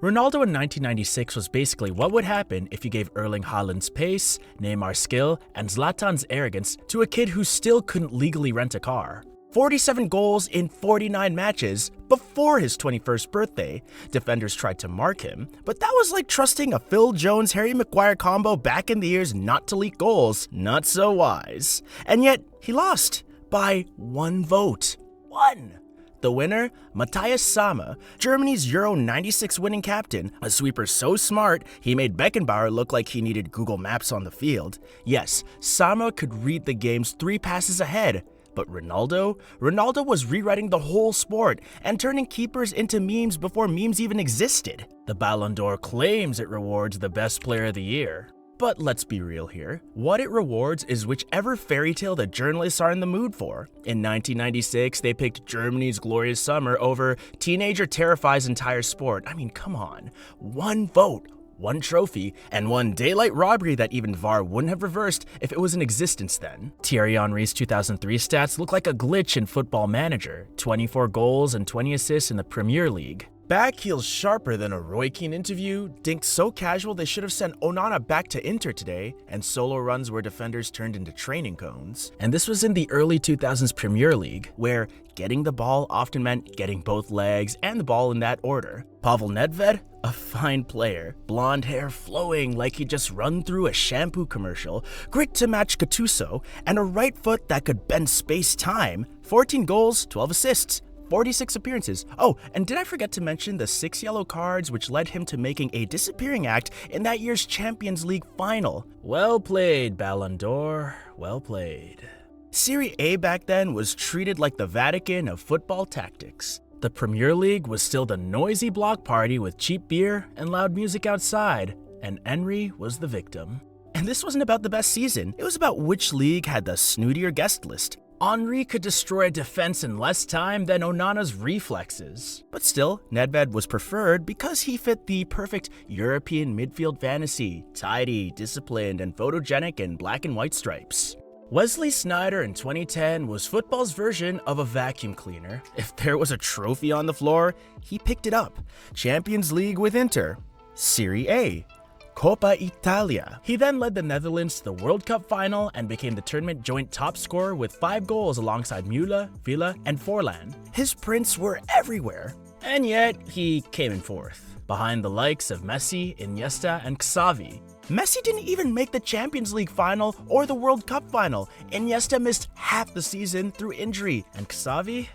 Ronaldo in 1996 was basically what would happen if you gave Erling Haaland's pace, Neymar's skill, and Zlatan's arrogance to a kid who still couldn't legally rent a car. 47 goals in 49 matches before his 21st birthday. Defenders tried to mark him, but that was like trusting a Phil Jones-Harry Maguire combo back in the years not to leak goals. Not so wise. And yet, he lost by 1 vote. 1! The winner, Matthias Sammer, Germany's Euro 96 winning captain, a sweeper so smart he made Beckenbauer look like he needed Google Maps on the field. Yes, Sammer could read the game's 3 passes ahead. But Ronaldo? Ronaldo was rewriting the whole sport and turning keepers into memes before memes even existed. The Ballon d'Or claims it rewards the best player of the year. But let's be real here. What it rewards is whichever fairy tale the journalists are in the mood for. In 1996, they picked Germany's glorious summer over teenager terrifies entire sport. I mean, come on. 1 vote, 1 trophy, and 1 daylight robbery that even VAR wouldn't have reversed if it was in existence then. Thierry Henry's 2003 stats look like a glitch in Football Manager. 24 goals and 20 assists in the Premier League. Back heels sharper than a Roy Keane interview, dinked so casual they should have sent Onana back to Inter today, and solo runs where defenders turned into training cones. And this was in the early 2000s Premier League, where getting the ball often meant getting both legs and the ball in that order. Pavel Nedvěd, a fine player, blonde hair flowing like he'd just run through a shampoo commercial, grit to match Gattuso, and a right foot that could bend space-time. 14 goals, 12 assists. 46 appearances. Oh, and did I forget to mention the 6 yellow cards which led him to making a disappearing act in that year's Champions League final? Well played, Ballon d'Or. Well played. Serie A back then was treated like the Vatican of football tactics. The Premier League was still the noisy block party with cheap beer and loud music outside, and Henry was the victim. And this wasn't about the best season. It was about which league had the snootier guest list. Henry could destroy a defense in less time than Onana's reflexes. But still, Nedvěd was preferred because he fit the perfect European midfield fantasy, tidy, disciplined, and photogenic in black and white stripes. Wesley Sneijder in 2010 was football's version of a vacuum cleaner. If there was a trophy on the floor, he picked it up. Champions League with Inter, Serie A, Coppa Italia. He then led the Netherlands to the World Cup final and became the tournament joint top scorer with 5 goals alongside Müller, Villa, and Forlan. His prints were everywhere. And yet, he came in 4th, behind the likes of Messi, Iniesta, and Xavi. Messi didn't even make the Champions League final or the World Cup final. Iniesta missed half the season through injury. And Xavi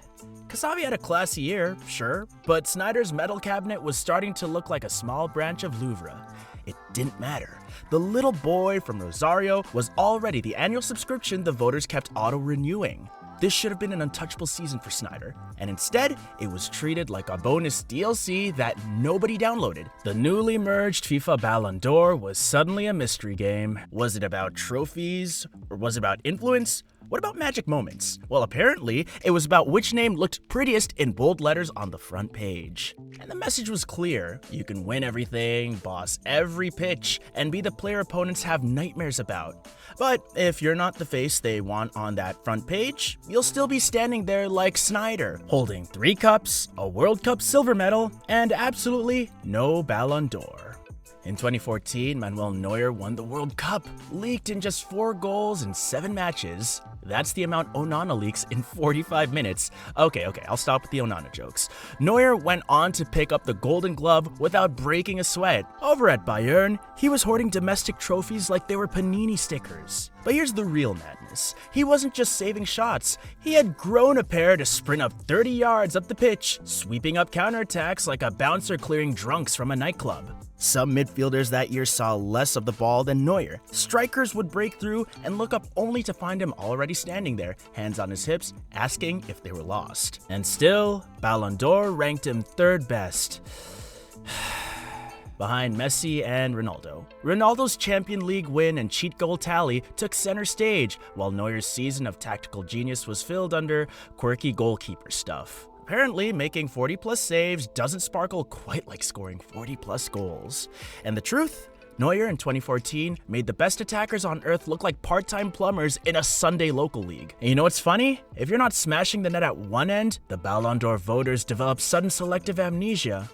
had a classy year, sure, but Sneijder's medal cabinet was starting to look like a small branch of Louvre. It didn't matter. The little boy from Rosario was already the annual subscription the voters kept auto-renewing. This should have been an untouchable season for Sneijder, and instead, it was treated like a bonus DLC that nobody downloaded. The newly merged FIFA Ballon d'Or was suddenly a mystery game. Was it about trophies? Or was it about influence? What about magic moments? Well, apparently, it was about which name looked prettiest in bold letters on the front page. And the message was clear. You can win everything, boss every pitch, and be the player opponents have nightmares about. But if you're not the face they want on that front page, you'll still be standing there like Sneijder, holding 3 cups, a World Cup silver medal, and absolutely no Ballon d'Or. In 2014, Manuel Neuer won the World Cup, leaked in just 4 goals in 7 matches. That's the amount Onana leaks in 45 minutes. Okay, I'll stop with the Onana jokes. Neuer went on to pick up the Golden Glove without breaking a sweat. Over at Bayern, he was hoarding domestic trophies like they were Panini stickers. But here's the real madness. He wasn't just saving shots. He had grown a pair to sprint up 30 yards up the pitch, sweeping up counterattacks like a bouncer clearing drunks from a nightclub. Some midfielders that year saw less of the ball than Neuer. Strikers would break through and look up only to find him already standing there, hands on his hips, asking if they were lost. And still, Ballon d'Or ranked him 3rd best, behind Messi and Ronaldo. Ronaldo's Champions League win and cheat goal tally took center stage, while Neuer's season of tactical genius was filled under quirky goalkeeper stuff. Apparently, making 40-plus saves doesn't sparkle quite like scoring 40-plus goals. And the truth? Neuer in 2014 made the best attackers on earth look like part-time plumbers in a Sunday local league. And you know what's funny? If you're not smashing the net at one end, the Ballon d'Or voters develop sudden selective amnesia.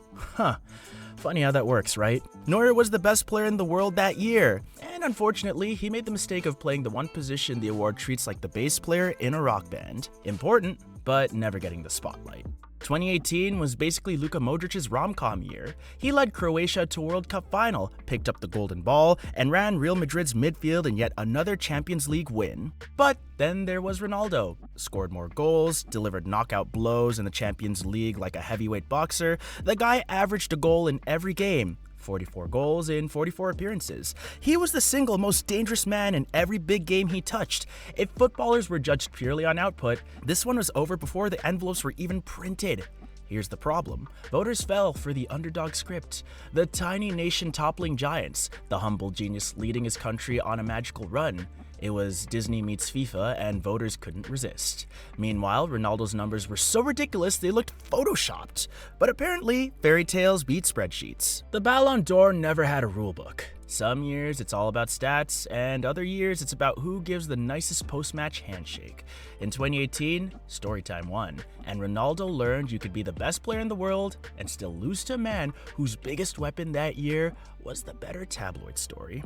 Funny how that works, right? Neuer was the best player in the world that year, and unfortunately, he made the mistake of playing the one position the award treats like the bass player in a rock band. Important, but never getting the spotlight. 2018 was basically Luka Modric's rom-com year. He led Croatia to World Cup final, picked up the golden ball, and ran Real Madrid's midfield in yet another Champions League win. But then there was Ronaldo. Scored more goals, delivered knockout blows in the Champions League like a heavyweight boxer. The guy averaged a goal in every game. 44 goals in 44 appearances. He was the single most dangerous man in every big game he touched. If footballers were judged purely on output, this one was over before the envelopes were even printed. Here's the problem. Voters fell for the underdog script. The tiny nation toppling giants, the humble genius leading his country on a magical run. It was Disney meets FIFA, and voters couldn't resist. Meanwhile, Ronaldo's numbers were so ridiculous they looked photoshopped. But apparently, fairy tales beat spreadsheets. The Ballon d'Or never had a rulebook. Some years it's all about stats, and other years it's about who gives the nicest post-match handshake. In 2018, Storytime won, and Ronaldo learned you could be the best player in the world and still lose to a man whose biggest weapon that year was the better tabloid story.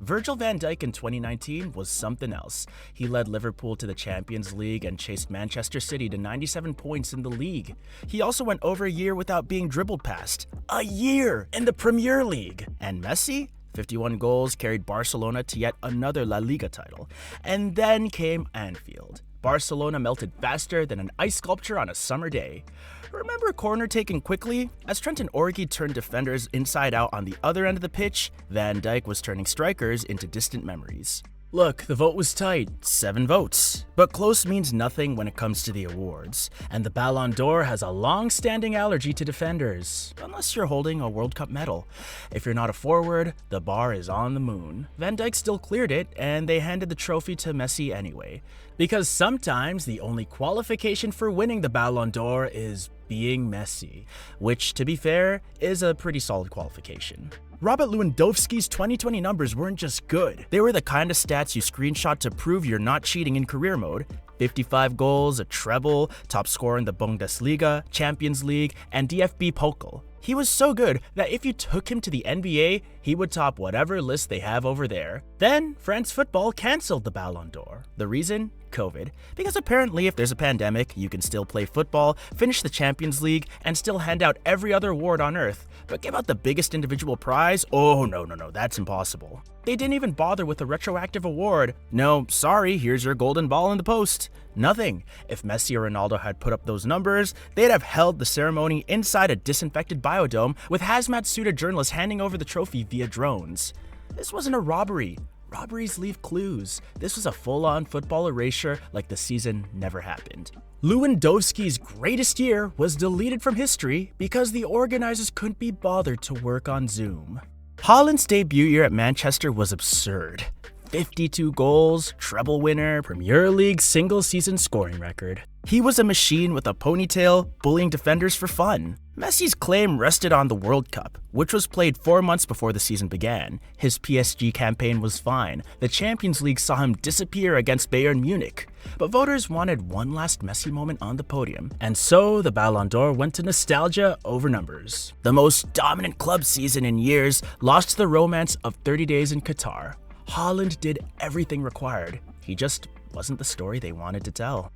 Virgil van Dijk in 2019 was something else. He led Liverpool to the Champions League and chased Manchester City to 97 points in the league. He also went over a year without being dribbled past. A year in the Premier League! And Messi? 51 goals carried Barcelona to yet another La Liga title. And then came Anfield. Barcelona melted faster than an ice sculpture on a summer day. Remember corner taken quickly? As Trent and Origi turned defenders inside out on the other end of the pitch, Van Dijk was turning strikers into distant memories. Look, the vote was tight, 7 votes. But close means nothing when it comes to the awards, and the Ballon d'Or has a long-standing allergy to defenders, unless you're holding a World Cup medal. If you're not a forward, the bar is on the moon. Van Dijk still cleared it, and they handed the trophy to Messi anyway. Because sometimes the only qualification for winning the Ballon d'Or is being Messi, which, to be fair, is a pretty solid qualification. Robert Lewandowski's 2020 numbers weren't just good. They were the kind of stats you screenshot to prove you're not cheating in career mode. 55 goals, a treble, top scorer in the Bundesliga, Champions League, and DFB Pokal. He was so good that if you took him to the NBA, he would top whatever list they have over there. Then, France Football canceled the Ballon d'Or. The reason? COVID. Because apparently if there's a pandemic, you can still play football, finish the Champions League, and still hand out every other award on earth. But give out the biggest individual prize? Oh, no, that's impossible. They didn't even bother with a retroactive award. No, sorry, here's your golden ball in the post. Nothing. If Messi or Ronaldo had put up those numbers, they'd have held the ceremony inside a disinfected biodome with hazmat-suited journalists handing over the trophy via drones. This wasn't a robbery. Robberies leave clues. This was a full-on football erasure like the season never happened. Lewandowski's greatest year was deleted from history because the organizers couldn't be bothered to work on Zoom. Haaland's debut year at Manchester was absurd. 52 goals, treble winner, Premier League single-season scoring record. He was a machine with a ponytail, bullying defenders for fun. Messi's claim rested on the World Cup, which was played 4 months before the season began. His PSG campaign was fine. The Champions League saw him disappear against Bayern Munich. But voters wanted one last Messi moment on the podium, and so the Ballon d'Or went to nostalgia over numbers. The most dominant club season in years lost the romance of 30 days in Qatar. Haaland did everything required. He just wasn't the story they wanted to tell.